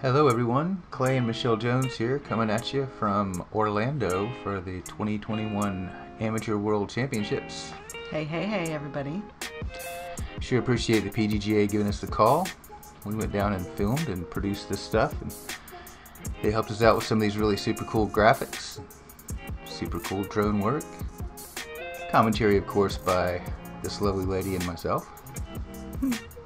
Hello everyone, Clay and Michelle Jones here, coming at you from Orlando for the 2021 Amateur World Championships. Hey everybody. Sure appreciate the PDGA giving us the call. We went down and filmed and produced this stuff, and they helped us out with some of these really super cool graphics, super cool drone work. Commentary, of course, by this lovely lady and myself.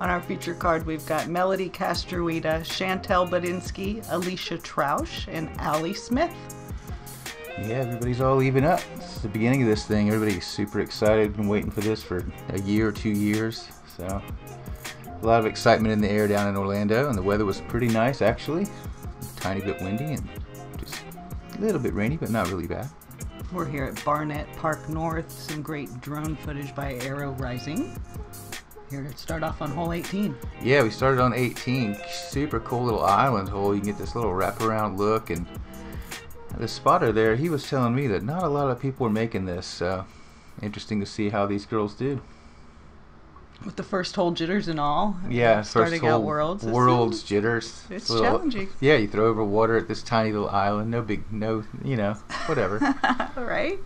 On our feature card, we've got Melody Castruita, Chantel Budinsky, Alecia Trauscht, and Allie Smith. Yeah, everybody's all even up. It's the beginning of this thing. Everybody's super excited. Been waiting for this for a year or 2 years. So, a lot of excitement in the air down in Orlando, and the weather was pretty nice actually. A tiny bit windy and just a little bit rainy, but not really bad. We're here at Barnett Park North. Some great drone footage by Arrow Rising. Here to start off on hole 18. Yeah, we started on 18. Super cool little island hole. You can get this little wraparound look, and the spotter there, he was telling me that not a lot of people were making this. So interesting to see how these girls did. With the first hole jitters and all. Yeah, starting first hole out worlds jitters. It's a little, challenging. Yeah, you throw over water at this tiny little island. Whatever. Right?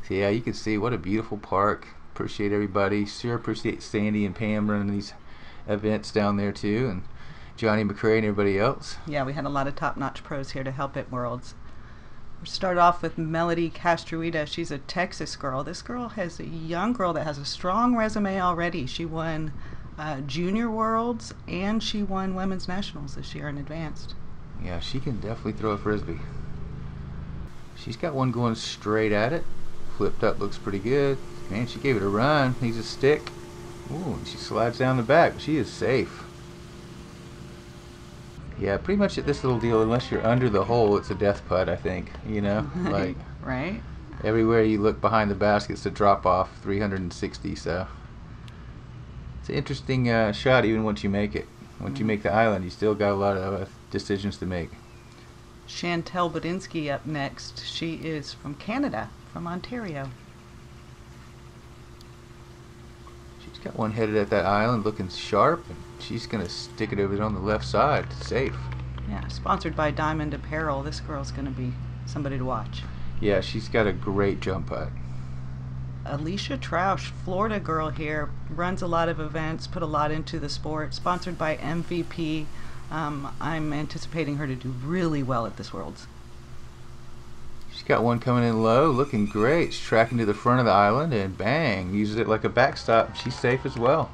So yeah, you can see what a beautiful park. Appreciate everybody. Sure appreciate Sandy and Pam running these events down there too, and Johnny McCrae and everybody else. Yeah, we had a lot of top-notch pros here to help at Worlds. We'll start off with Melody Castruita. She's a Texas girl. This girl has a young girl that has a strong resume already. She won Junior Worlds and she won Women's Nationals this year in advanced. Yeah, she can definitely throw a frisbee. She's got one going straight at it. Flipped up, looks pretty good. Man, she gave it a run. Needs a stick. Ooh, and she slides down the back. She is safe. Yeah, pretty much at this little deal, unless you're under the hole, it's a death putt, I think. You know? Like, right? everywhere you look behind the basket, it's a drop off 360, so it's an interesting shot even once you make it. Once you make the island, you still got a lot of decisions to make. Chantel Budinsky up next. She is from Canada, from Ontario. She's got one headed at that island looking sharp, and she's going to stick it over on the left side. Safe. Yeah, sponsored by Diamond Apparel. This girl's going to be somebody to watch. Yeah, she's got a great jump putt. Alecia Trauscht, Florida girl here, runs a lot of events, put a lot into the sport, sponsored by MVP. I'm anticipating her to do really well at this Worlds. She's got one coming in low, looking great. She's tracking to the front of the island, and bang, uses it like a backstop. She's safe as well.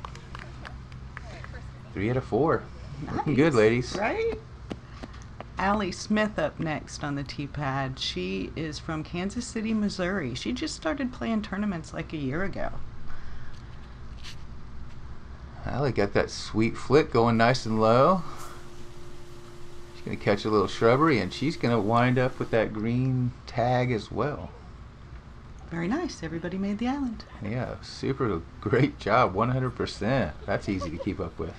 3 out of 4. Nice. Looking good, ladies. Right? Allie Smith up next on the tee pad. She is from Kansas City, Missouri. She just started playing tournaments like a year ago. Allie got that sweet flick going nice and low. She's going to catch a little shrubbery, and she's going to wind up with that green tag as well. Very nice. Everybody made the island. Yeah, super great job. 100%. That's easy to keep up with.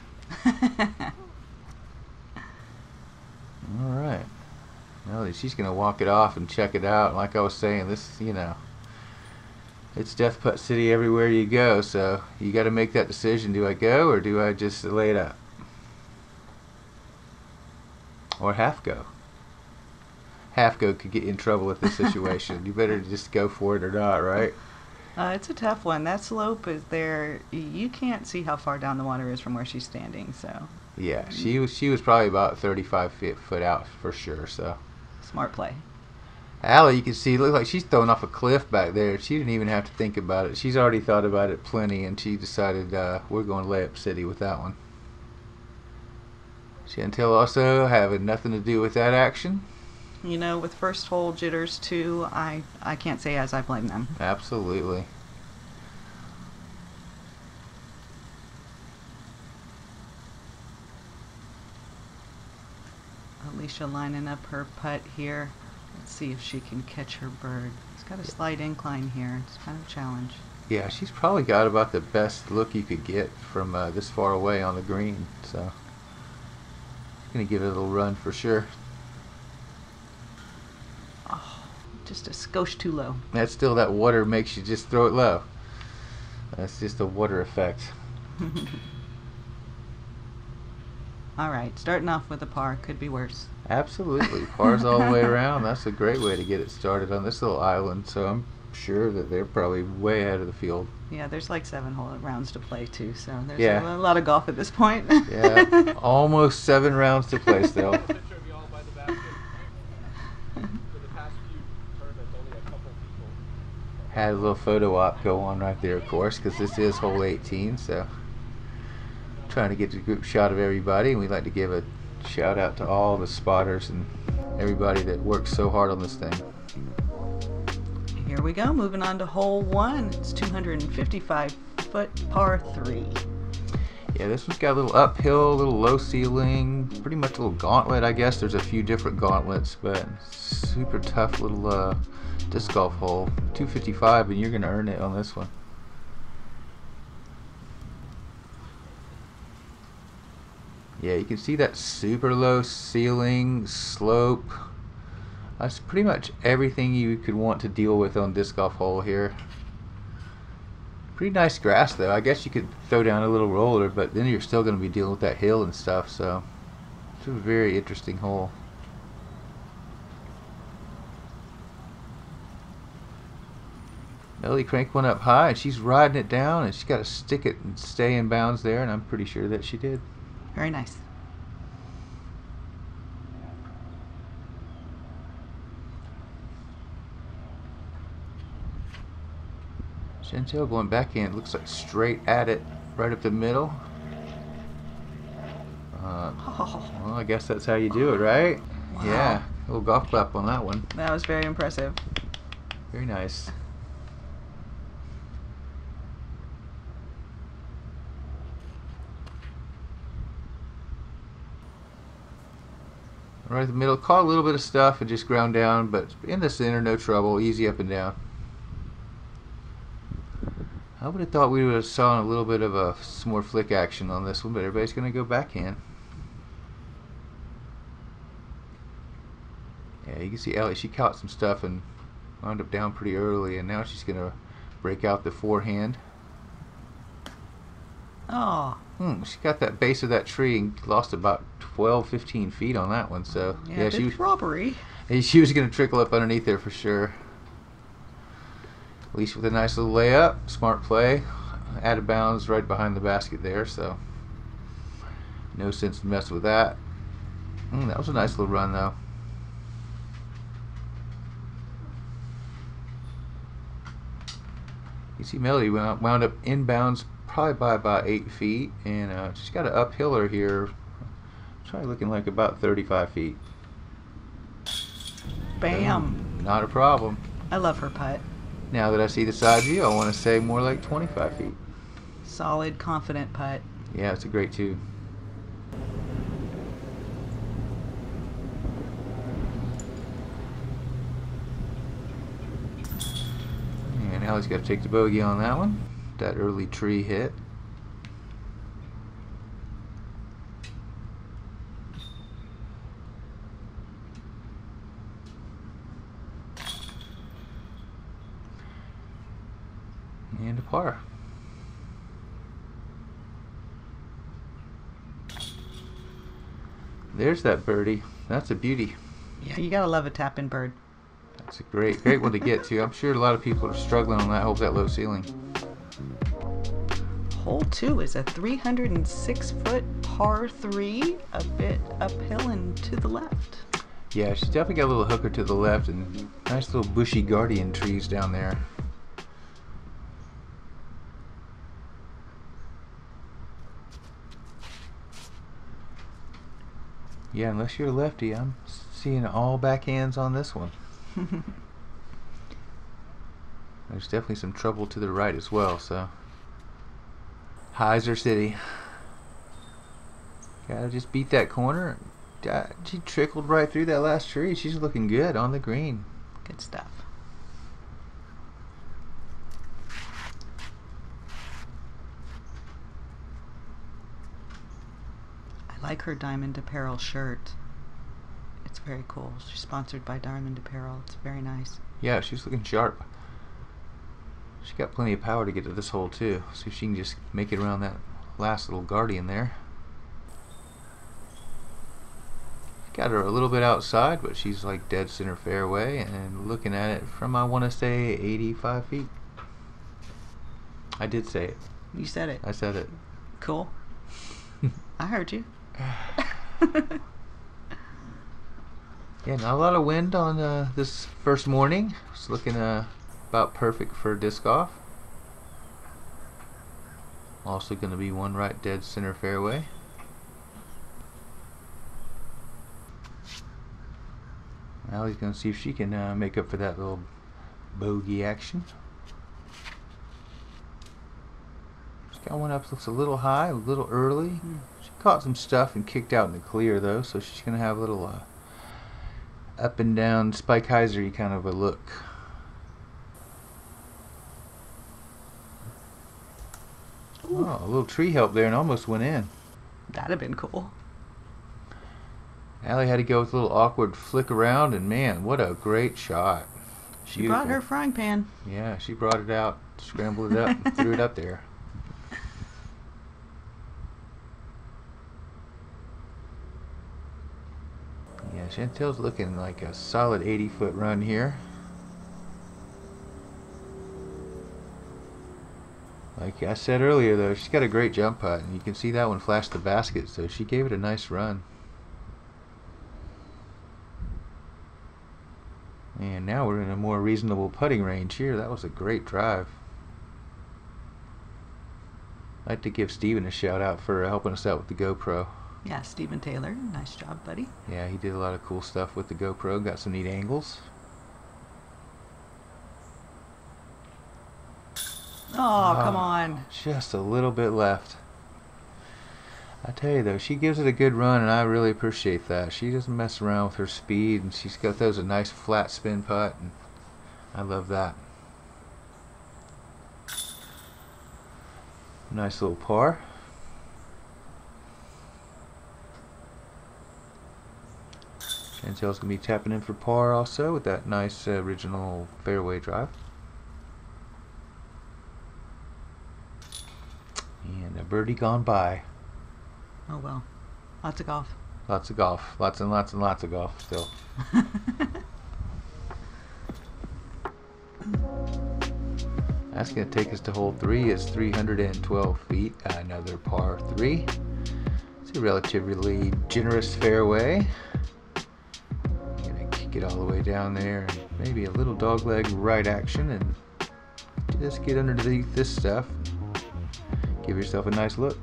Alright. Now she's going to walk it off and check it out. Like I was saying, this, it's Death Putt City everywhere you go, so you got to make that decision. Do I go, or do I just lay it up? Or half go. Half go could get you in trouble with this situation. You better just go for it or not, right? It's a tough one. That slope is there. You can't see how far down the water is from where she's standing, so. Yeah, she was probably about 35 foot out for sure, so. Smart play. Allie, you can see, look like she's throwing off a cliff back there. She didn't even have to think about it. She's already thought about it plenty, and she decided we're going to lay up city with that one. Chantel also having nothing to do with that action. You know, with first hole jitters too, I can't say as I blame them. Absolutely. Alecia lining up her putt here. Let's see if she can catch her bird. It's got a slight incline here. It's kind of a challenge. Yeah, she's probably got about the best look you could get from this far away on the green. So, gonna give it a little run for sure. Oh, just a skosh too low. That's still, that water makes you just throw it low. That's just a water effect. Alright, starting off with a par. Could be worse. Absolutely. Pars all the way around. That's a great way to get it started on this little island, so I'm sure that they're probably way ahead of the field. Yeah, there's like 7 whole rounds to play too, so there's Yeah. a lot of golf at this point. Yeah, almost 7 rounds to play still. Had a little photo op go on right there, of course, because this is hole 18, so trying to get a group shot of everybody, and we'd like to give a shout out to all the spotters and everybody that works so hard on this thing. Here we go, moving on to hole 1. It's 255 foot par 3. Yeah, this one's got a little uphill, a little low ceiling, pretty much a little gauntlet, I guess. There's a few different gauntlets, but super tough little disc golf hole. 255, and you're going to earn it on this one. Yeah, you can see that super low ceiling, slope. That's pretty much everything you could want to deal with on disc golf hole here. Pretty nice grass though. I guess you could throw down a little roller, but then you're still going to be dealing with that hill and stuff, so it's a very interesting hole. Ellie cranked one up high, and she's riding it down, and she's got to stick it and stay in bounds there, and I'm pretty sure that she did. Very nice. Chantel going back in, looks like straight at it, right up the middle. Well, I guess that's how you do it, right? Wow. Yeah, a little golf clap on that one. That was very impressive. Very nice. Right in the middle, caught a little bit of stuff and just ground down, but in the center, no trouble, easy up and down. I would have thought we would have saw a little bit of some more flick action on this one, but everybody's going to go backhand. Yeah, you can see Ellie, she caught some stuff and wound up down pretty early, and now she's going to break out the forehand. Oh. She got that base of that tree and lost about 12-15 feet on that one, so Yeah, she was robbery. She was going to trickle up underneath there for sure. At least with a nice little layup, smart play, out of bounds right behind the basket there, so no sense to mess with that. That was a nice little run though. You see Melody wound up inbounds probably by about 8 feet, and she's got an uphiller here, probably looking like about 35 feet. Bam. Not a problem. I love her putt. Now that I see the side view, I want to say more like 25 feet. Solid, confident putt. Yeah, it's a great two. And Allie's got to take the bogey on that one. That early tree hit. And a par. There's that birdie. That's a beauty. Yeah, you gotta love a tap-in bird. That's a great one to get to. I'm sure a lot of people are struggling on that. Hope that low ceiling. Hole 2 is a 306 foot par 3, a bit uphill and to the left. Yeah, she's definitely got a little hooker to the left and nice little bushy guardian trees down there. Yeah, unless you're a lefty, I'm seeing all backhands on this one. There's definitely some trouble to the right as well, so. Heiser City. Gotta just beat that corner. She trickled right through that last tree. She's looking good on the green. Good stuff. I like her Diamond Apparel shirt. It's very cool. She's sponsored by Diamond Apparel. It's very nice. Yeah, she's looking sharp. She got plenty of power to get to this hole too. See if she can just make it around that last little guardian there. Got her a little bit outside, but she's like dead center fairway, and looking at it from, I want to say, 85 feet. I did say it. You said it. I said it. Cool. I heard you. Yeah, not a lot of wind on this first morning. It's looking about perfect for disc golf. Also going to be one right dead center fairway. Allie's going to see if she can make up for that little bogey action. She's got one up, looks a little high, a little early. She caught some stuff and kicked out in the clear though, so she's going to have a little up and down Spike Heiser-y kind of a look. Oh, a little tree help there and almost went in. That'd have been cool. Allie had to go with a little awkward flick around, and man, what a great shot. She brought her frying pan. Yeah, she brought it out, scrambled it up, and threw it up there. Yeah, Chantel's looking like a solid 80-foot run here. Like I said earlier, though, she's got a great jump putt, and you can see that one flash the basket, so she gave it a nice run. And now we're in a more reasonable putting range here. That was a great drive. I'd like to give Steven a shout out for helping us out with the GoPro. Yeah, Stephen Taylor. Nice job, buddy. Yeah, he did a lot of cool stuff with the GoPro. Got some neat angles. Oh, come on. Just a little bit left. I tell you though, she gives it a good run, and I really appreciate that. She doesn't mess around with her speed, and she's got those a nice flat spin putt, and I love that. Nice little par. Chantel's gonna be tapping in for par also with that nice original fairway drive. And a birdie gone by. Oh well. Lots of golf. Lots of golf. Lots and lots and lots of golf still. That's going to take us to hole 3. It's 312 feet. Another par 3. It's a relatively generous fairway. Going to kick it all the way down there, and maybe a little dogleg right action, and just get underneath this stuff. Give yourself a nice look.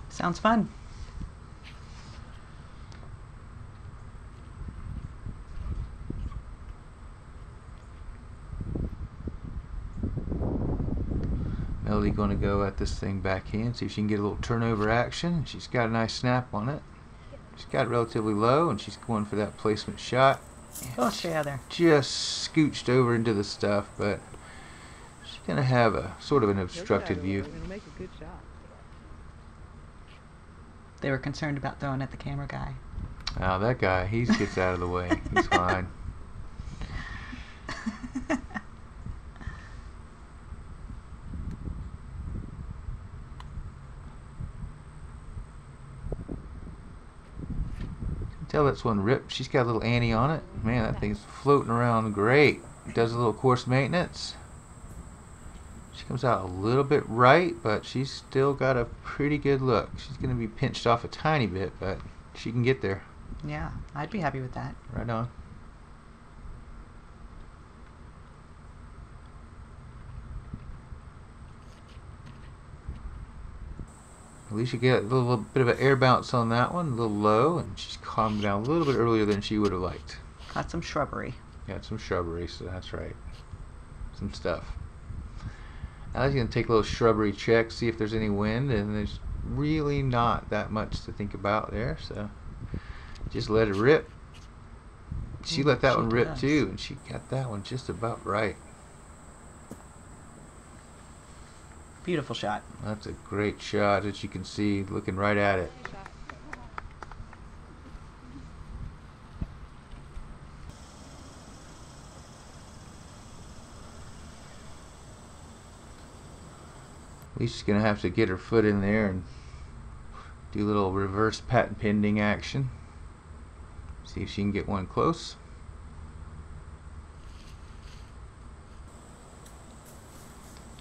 Sounds fun. Melody going to go at this thing backhand, see if she can get a little turnover action. She's got a nice snap on it. She's got it relatively low, and she's going for that placement shot. Oh, stay out there. Just scooched over into the stuff, but she's going to have a sort of an obstructed view. Make a good shot. They were concerned about throwing at the camera guy. Oh, that guy, he gets out of the way. He's fine. Tell that's one ripped. She's got a little Annie on it. Man, that thing's floating around great. Does a little course maintenance. She comes out a little bit right, but she's still got a pretty good look. She's going to be pinched off a tiny bit, but she can get there. Yeah, I'd be happy with that. Right on. Alecia get a little bit of an air bounce on that one, a little low, and she's calmed down a little bit earlier than she would have liked. Got some shrubbery. Got some shrubbery, so that's right. Some stuff. Allie's going to take a little shrubbery check, see if there's any wind, and there's really not that much to think about there, so just let it rip. She let that one rip too, and she got that one just about right. Beautiful shot. That's a great shot, as you can see, looking right at it. Alicia's going to have to get her foot in there and do a little reverse patent pending action. See if she can get one close.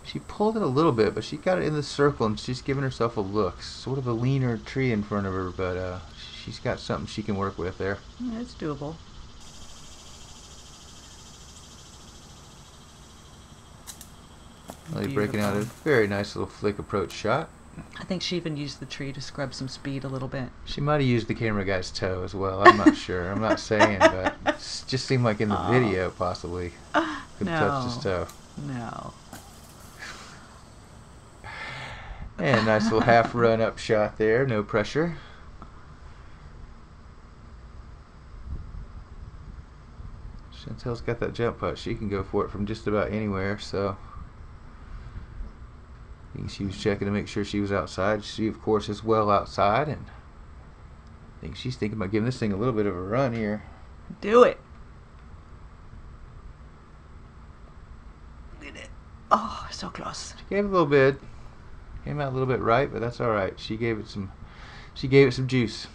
She pulled it a little bit, but she got it in the circle, and she's giving herself a look. Sort of a leaner tree in front of her, but she's got something she can work with there. Yeah, it's doable. Really breaking out a very nice little flick approach shot. I think she even used the tree to scrub some speed a little bit. She might have used the camera guy's toe as well. I'm not sure. I'm not saying, but it just seemed like in the video possibly could have touched his toe. No. And nice little half run up shot there, no pressure. Chantel's got that jump putt. She can go for it from just about anywhere, so I think she was checking to make sure she was outside. She, of course, is well outside, and I think she's thinking about giving this thing a little bit of a run here. Do it. Did it. Oh, so close. She gave it a little bit. Came out a little bit right, but that's all right. She gave it some juice.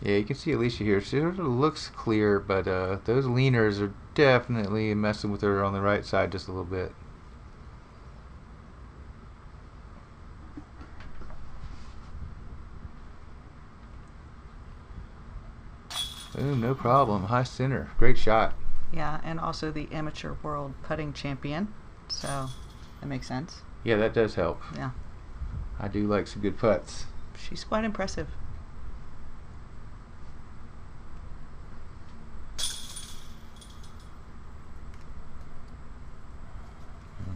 Yeah, you can see Alecia here. She sort of looks clear, but those leaners are definitely messing with her on the right side just a little bit. Boom, no problem. High center. Great shot. Yeah, and also the amateur world putting champion. So that makes sense. Yeah, that does help. Yeah. I do like some good putts. She's quite impressive.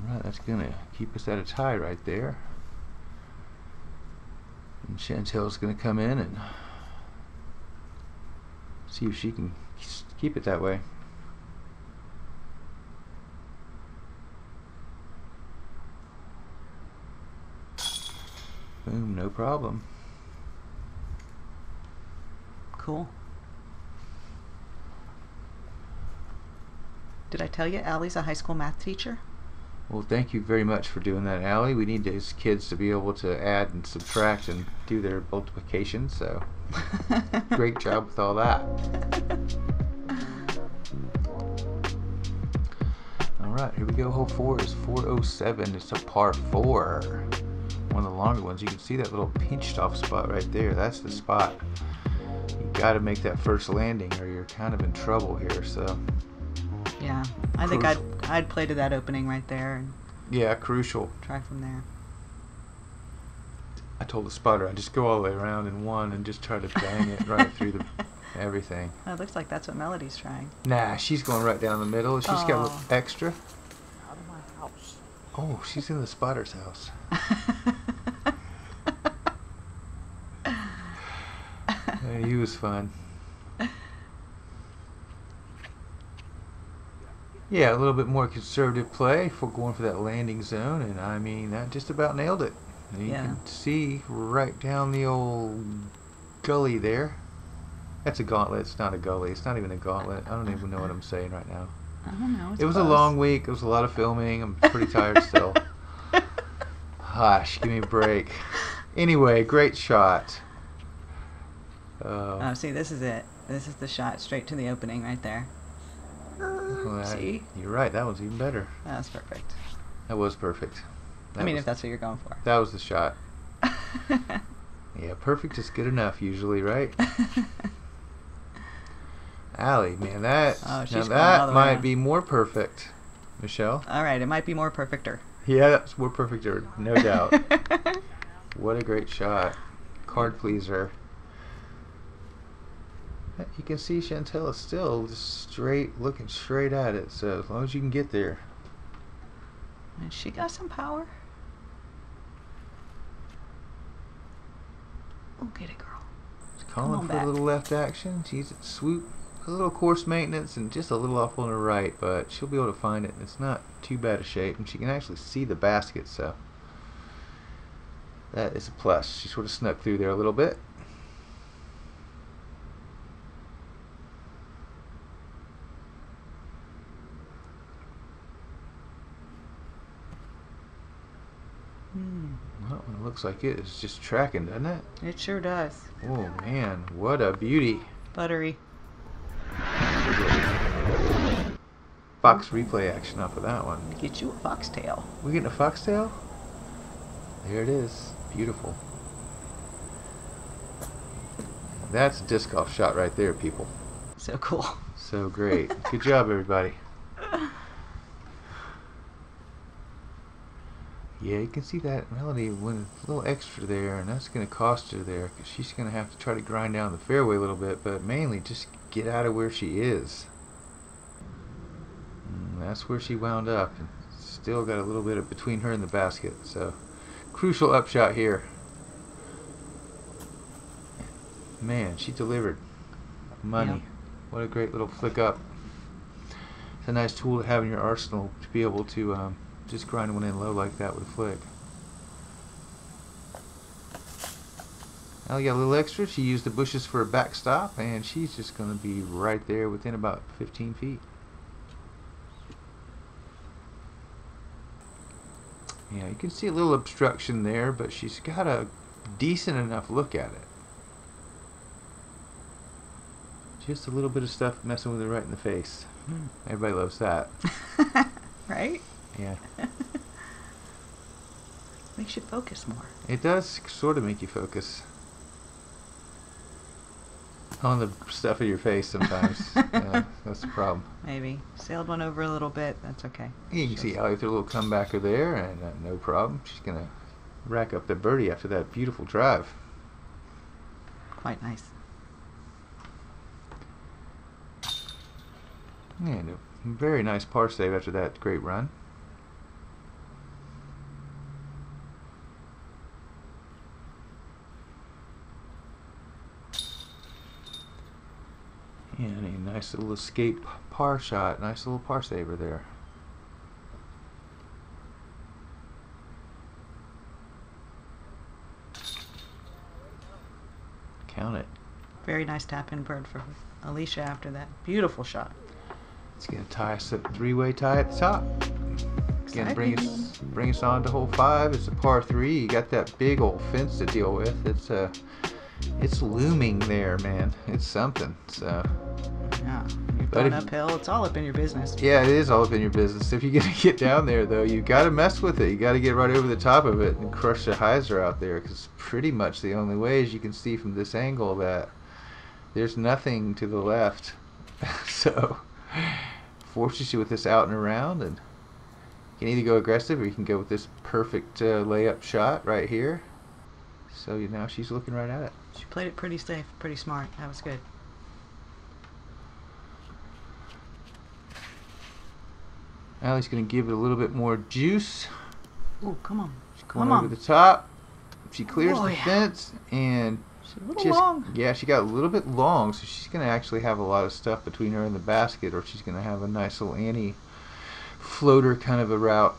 Alright, that's going to keep us at a tie right there. And Chantel's going to come in and see if she can keep it that way. Boom, no problem. Cool. Did I tell you Allie's a high school math teacher? Well, thank you very much for doing that, Allie. We need these kids to be able to add and subtract and do their multiplication, so great job with all that. Alright, here we go. Hole 4 is 407. It's a par 4. One of the longer ones. You can see that little pinched off spot right there. That's the spot. You got to make that first landing or you're kind of in trouble here. So yeah, I think I'd play to that opening right there and yeah, crucial. Try from there. I told the spotter I'd just go all the way around in one and just try to bang it right through the everything. It looks like that's what Melody's trying. Nah, she's going right down the middle. She's got a little extra. Out of my house. Oh, she's in the spotter's house. He was fun. Yeah, a little bit more conservative play for going for that landing zone, and I mean that just about nailed it. You can see right down the old gully there. That's a gauntlet. It's not a gully. It's not even a gauntlet. I don't even know what I'm saying right now. I don't know. It was a long week. It was a lot of filming. I'm pretty tired still. Gosh, give me a break. Anyway, great shot. Oh, see, this is it. This is the shot straight to the opening right there. Well, See? You're right. That was even better. That was perfect. That was perfect. I mean, if that's what you're going for. That was the shot. Yeah, perfect is good enough usually, right? Allie, man, that might be more perfect. Michelle? All right, it might be more perfecter. Yeah, that's more perfecter, no doubt. What a great shot. Card pleaser. You can see Chantel is still just looking straight at it, so as long as you can get there. And she got some power. Oh, get it, girl. She's calling for a little left action. She's at swoop, a little course maintenance, and just a little off on her right, but she'll be able to find it. It's not too bad a shape, and she can actually see the basket, so that is a plus. She sort of snuck through there a little bit. Well, it Looks like it is just tracking, doesn't it? It sure does. Oh man, what a beauty. Buttery. Fox replay action off of that one. Get you a foxtail. We getting a foxtail? There it is. Beautiful. That's a disc golf shot right there, people. So cool. So great. Good job, everybody. Yeah, you can see that Melody went a little extra there, and that's going to cost her there, because she's going to have to try to grind down the fairway a little bit, but mainly just get out of where she is. And that's where she wound up, and still got a little bit of between her and the basket, so crucial upshot here. Man, she delivered money. Yeah. What a great little flick up. It's a nice tool to have in your arsenal to be able to just grind one in low like that with a flick. Allie got a little extra. She used the bushes for a backstop, and she's just going to be right there within about 15 feet. Yeah, you can see a little obstruction there, but she's got a decent enough look at it. Just a little bit of stuff messing with her right in the face. Everybody loves that. Right? Yeah. Makes you focus more. It does sort of make you focus on the stuff in your face sometimes. Yeah, that's the problem. Maybe. Sailed one over a little bit. That's okay. You can see Allie threw a little comebacker there, and no problem. She's going to rack up the birdie after that beautiful drive. Quite nice. And a very nice par save after that great run. And a nice little escape par shot. Nice little par saver there. Count it. Very nice tap-in bird for Alecia after that. Beautiful shot. It's going to tie us up, three-way tie at the top. Again, bring us on to hole 5. It's a par 3. You got that big old fence to deal with. It's looming there, man. It's something. So yeah, you're going uphill. It's all up in your business. Yeah, it is all up in your business. If you're gonna get down there, though, you got to mess with it. You got to get right over the top of it and crush the hyzer out there, because pretty much the only way, as you can see from this angle, that there's nothing to the left. So forces you with this out and around, and you can either go aggressive or you can go with this perfect layup shot right here. So now she's looking right at it. She played it pretty safe, pretty smart. That was good. Allie's going to give it a little bit more juice. Ooh, come on. She's going over the top. She clears the fence, and she's a little long. Yeah, she got a little bit long, so she's going to actually have a lot of stuff between her and the basket, or she's going to have a nice little Annie floater kind of a route.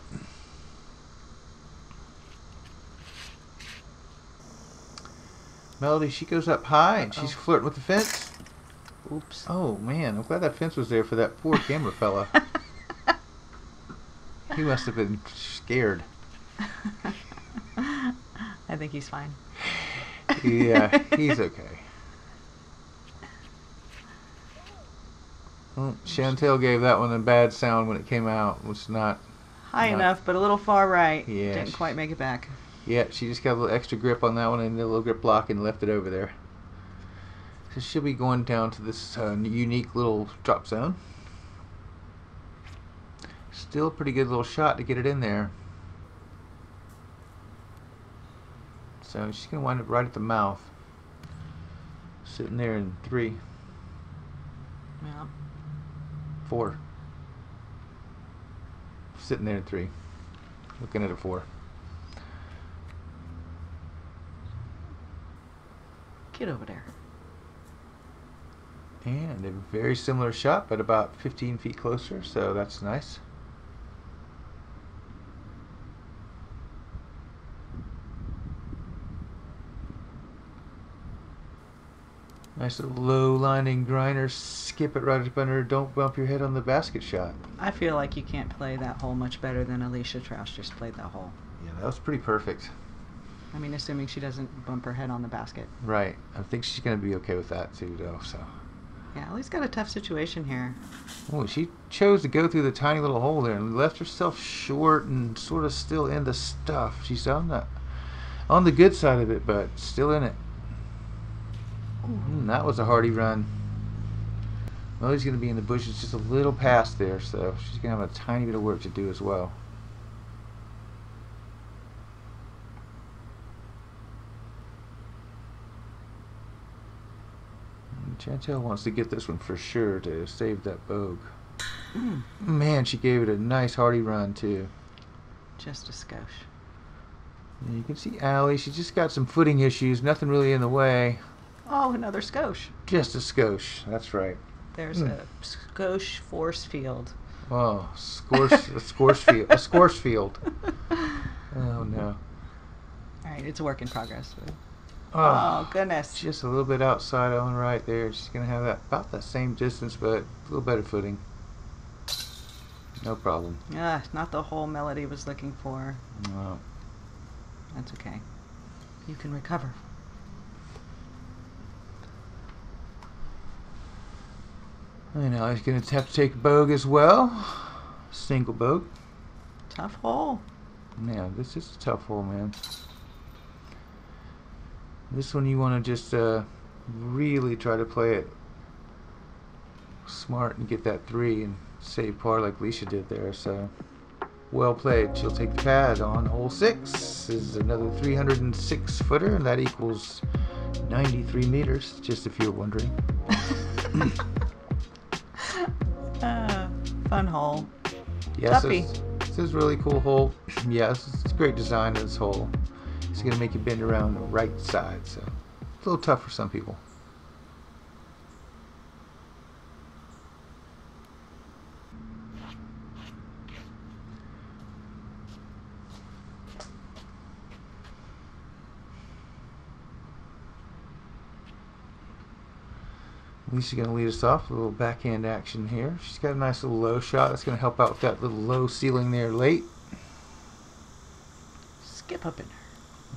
Melody, she goes up high, and she's flirting with the fence. Oops. Oh, man, I'm glad that fence was there for that poor camera fella. He must have been scared. I think he's fine. Yeah, he's okay. Well, Chantel gave that one a bad sound when it came out. It was not high enough, but a little far right. Yeah, Didn't quite make it back. Yeah, she just got a little extra grip on that one and a little grip block and left it over there. So she'll be going down to this unique little drop zone. Still a pretty good little shot to get it in there. So she's going to wind up right at the mouth. Sitting there in 3. Yeah. 4. Sitting there in 3. Looking at a 4. Get over there. And a very similar shot, but about 15 feet closer, so that's nice. Nice little low lining grinder, skip it right up under, don't bump your head on the basket shot. I feel like you can't play that hole much better than Alecia Trauscht just played that hole. Yeah, that was pretty perfect. I mean, assuming she doesn't bump her head on the basket. Right. I think she's going to be okay with that too, though. So. Yeah, Allie's got a tough situation here. Oh, she chose to go through the tiny little hole there and left herself short and sort of still in the stuff. She's on the good side of it, but still in it. That was a hardy run. Millie's going to be in the bushes just a little past there, so she's going to have a tiny bit of work to do as well. Chantel wants to get this one for sure to save that bogue. Man, she gave it a nice hardy run too. Just a skosh. And you can see Allie, she just got some footing issues, nothing really in the way. Oh, another skosh. Just a skosh, that's right. There's a skosh force field. Oh, a scorch field. Oh no. Alright, it's a work in progress. Oh, goodness. Just a little bit outside on right there. She's going to have that about the same distance, but a little better footing. No problem. Yeah, not the whole Melody was looking for. No. That's okay. You can recover. And now he's going to have to take a bogue as well. Single bogue. Tough hole. Yeah, this is a tough hole, man. This one you want to just really try to play it smart and get that 3 and save par like Alecia did there. So well played. She'll take the pad on hole 6. This is another 306 footer, and that equals 93 meters, just if you're wondering. Fun hole. Yes, Tuppy. this is a really cool hole. Yes, it's a great design of this hole. It's going to make you bend around the right side, so it's a little tough for some people. Alicia's going to lead us off with a little backhand action here. She's got a nice little low shot. That's going to help out with that little low ceiling there late. Skip up in her.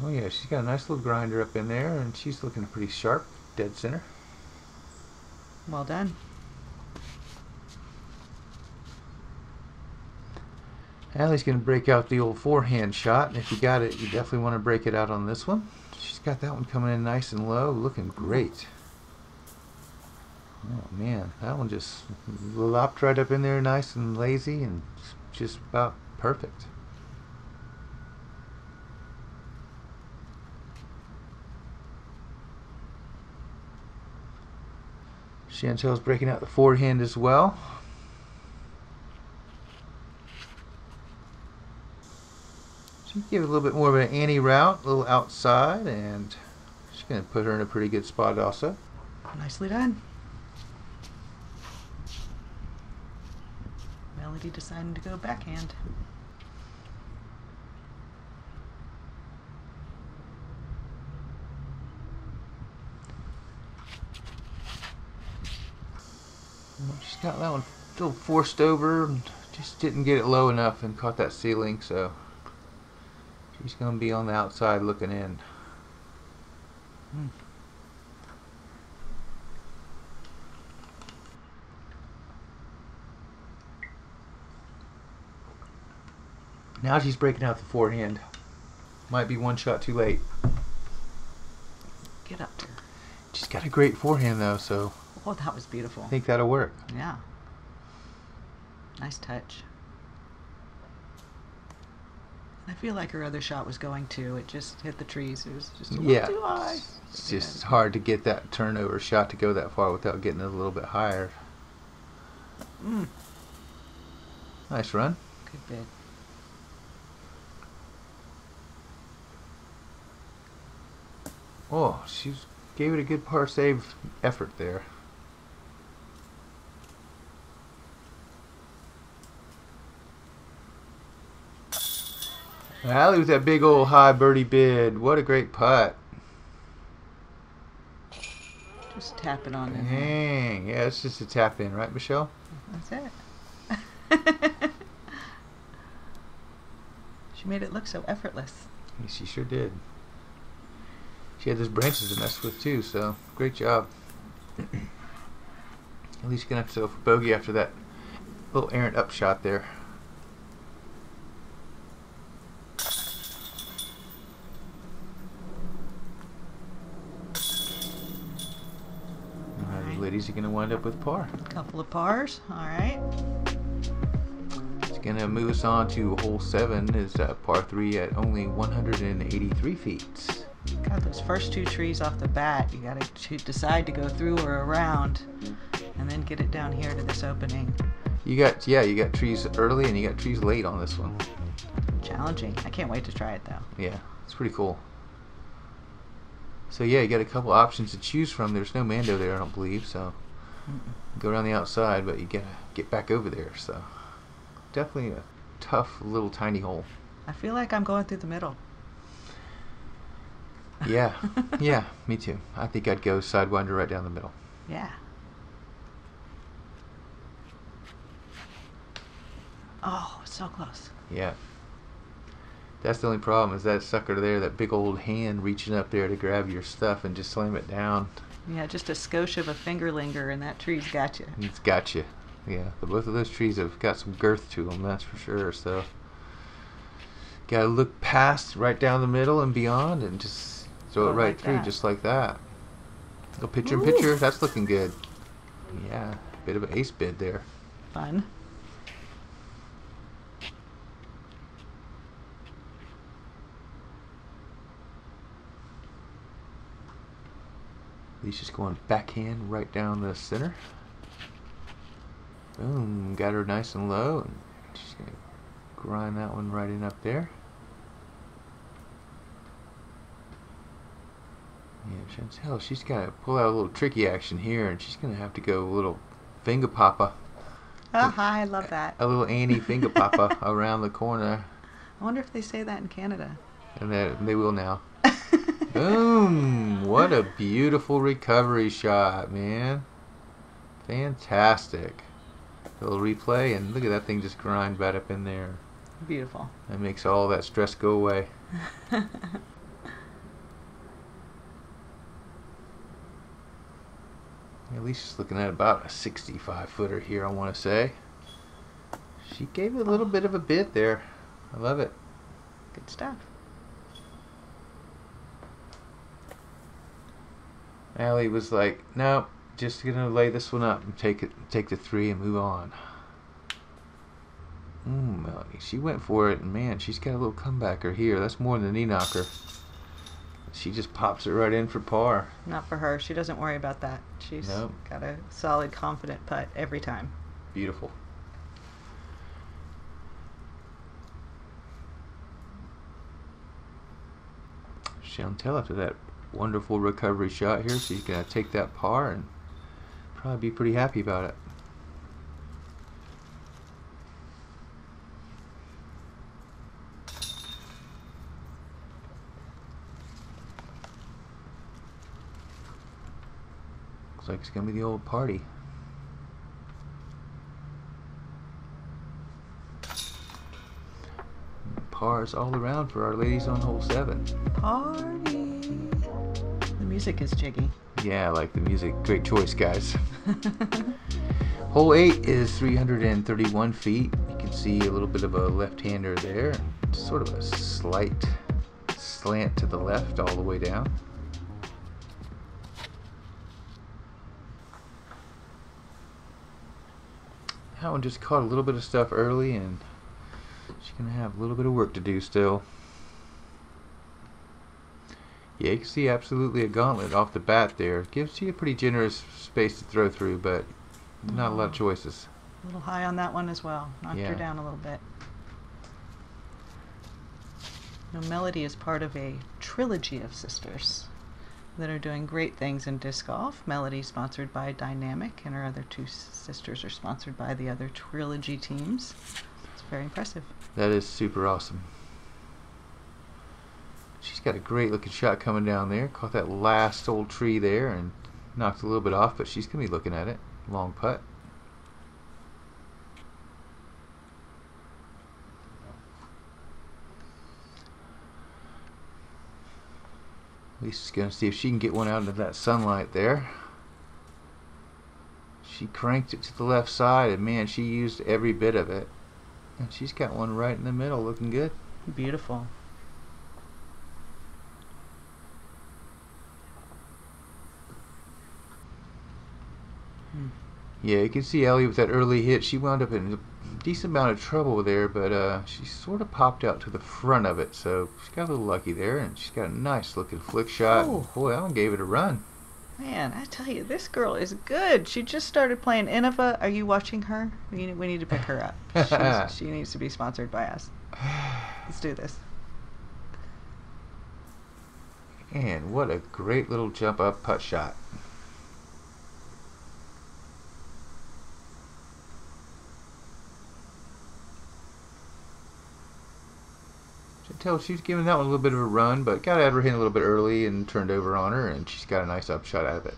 Oh yeah, she's got a nice little grinder up in there, and she's looking pretty sharp, dead center. Well done. Allie's going to break out the old forehand shot, and if you got it, you definitely want to break it out on this one. She's got that one coming in nice and low, looking great. Oh man, that one just lopped right up in there nice and lazy and just about perfect. Chantel's breaking out the forehand as well. She give it a little bit more of an Annie route, a little outside, and she's going to put her in a pretty good spot also. Nicely done. Melody deciding to go backhand. She's got that one a little forced over and just didn't get it low enough and caught that ceiling, so she's going to be on the outside looking in. Now she's breaking out the forehand. Might be one shot too late. Get up there. She's got a great forehand though, so Oh, that was beautiful. I think that'll work. Yeah. Nice touch. I feel like her other shot was going too. It just hit the trees. It was just a little too high. It's just hard to get that turnover shot to go that far without getting it a little bit higher. Nice run. Good bit. Oh, she gave it a good par save effort there. Allie with that big old high birdie bid. What a great putt. Just tap it on there. Dang. Yeah, it's just a tap in, right, Michelle? That's it. She made it look so effortless. She sure did. She had those branches to mess with too, so great job. At least you can have yourself a bogey after that little errant upshot there. Alright, ladies, you're going to wind up with par. Couple of pars. All right. It's going to move us on to hole 7, is par 3 at only 183 feet. God, those first 2 trees off the bat, you got to decide to go through or around, and then get it down here to this opening. You got trees early and you got trees late on this one. Challenging. I can't wait to try it though. Yeah, it's pretty cool. So yeah, you got a couple options to choose from. There's no Mando there, I don't believe, so go around the outside, but you gotta get back over there. So definitely a tough little tiny hole. I feel like I'm going through the middle. Yeah, yeah, me too. I think I'd go sidewinder right down the middle. Yeah. Oh, so close. Yeah. That's the only problem, is that sucker there, that big old hand reaching up there to grab your stuff and just slam it down. Yeah, just a skosh of a finger linger and that tree's got you. It's got you. Yeah, but both of those trees have got some girth to them, that's for sure. So, gotta look past, right down the middle and beyond, and just throw it right like through, that. just like that. Go picture in picture. That's looking good. Yeah, bit of an ace bid there. Fun. He's just going backhand right down the center. Boom, got her nice and low, and just gonna grind that one right in up there. Yeah, Chantel, she's got to pull out a little tricky action here, and she's gonna have to go a little finger papa. I love that. A little Annie finger papa around the corner. I wonder if they say that in Canada. And they will now. Boom! What a beautiful recovery shot, man. Fantastic. A little replay, and look at that thing just grind right up in there. Beautiful. That makes all that stress go away. At least she's looking at about a 65-footer here, I want to say. She gave it a little bit of a bid there. I love it. Good stuff. Allie was like, "No, just gonna lay this one up and take the 3 and move on." Melanie, she went for it, and man, she's got a little comebacker here. That's more than a knee knocker. She just pops it right in for par. Not for her. She doesn't worry about that. She's Nope. got a solid, confident putt every time. Beautiful. Chantel, after that wonderful recovery shot here, she's gonna take that par and probably be pretty happy about it. Looks like it's gonna be the old party. Pars all around for our ladies on hole 7. Party. The music is jiggy. Yeah, I like the music. Great choice, guys. Hole 8 is 331 feet. You can see a little bit of a left-hander there. Sort of a slight slant to the left all the way down. That one just caught a little bit of stuff early, and she's going to have a little bit of work to do still. Yeah, you can see absolutely a gauntlet off the bat there. Gives you a pretty generous space to throw through, but not a lot of choices. A little high on that one as well. Knocked her Yeah. down a little bit. Now, Melody is part of a trilogy of sisters that are doing great things in disc golf. Melody sponsored by Dynamic, and her other 2 sisters are sponsored by the other trilogy teams. It's very impressive. That is super awesome. She's got a great looking shot coming down there. Caught that last old tree there and knocked a little bit off, but she's going to be looking at it. Long putt. At Lisa's going to see if she can get one out into that sunlight there. She cranked it to the left side, and man, she used every bit of it. And she's got one right in the middle, looking good. Beautiful. Yeah, you can see Allie with that early hit. She wound up in a decent amount of trouble there, but she sort of popped out to the front of it, so she got a little lucky there, and she's got a nice looking flick shot. Oh. Boy, that one gave it a run. Man, I tell you, this girl is good. She just started playing Innova. Are you watching her? We need to pick her up. She needs to be sponsored by us. Let's do this. And what a great little jump up putt shot. Chantel, she's giving that one a little bit of a run, but got out of her hand a little bit early and turned over on her, and she's got a nice upshot out of it.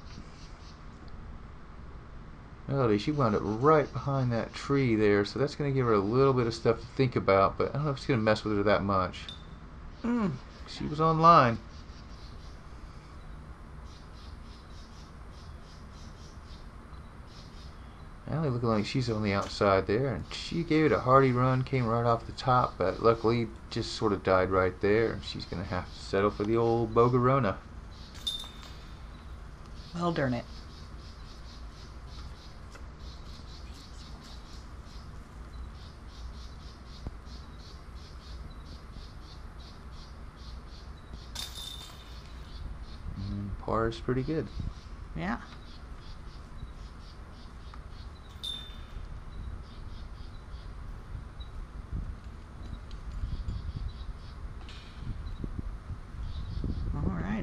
Melody, she wound up right behind that tree there, so that's going to give her a little bit of stuff to think about, but I don't know if it's going to mess with her that much. She was on line. Allie looking like she's on the outside there, and she gave it a hearty run, came right off the top, but luckily just sort of died right there. She's going to have to settle for the old Bogarona. Well, darn it. Par is pretty good. Yeah.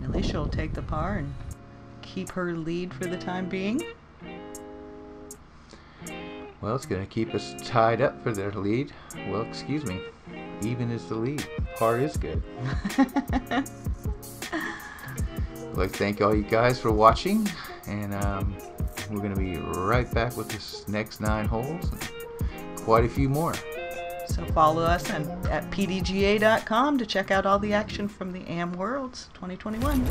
Alecia will take the par and keep her lead for the time being. Well, it's going to keep us tied up for their lead. Well, excuse me. Even is the lead. Par is good. I'd like to thank all you guys for watching, and we're going to be right back with this next 9 holes and quite a few more. So follow us at PDGA.com to check out all the action from the AM Worlds 2021.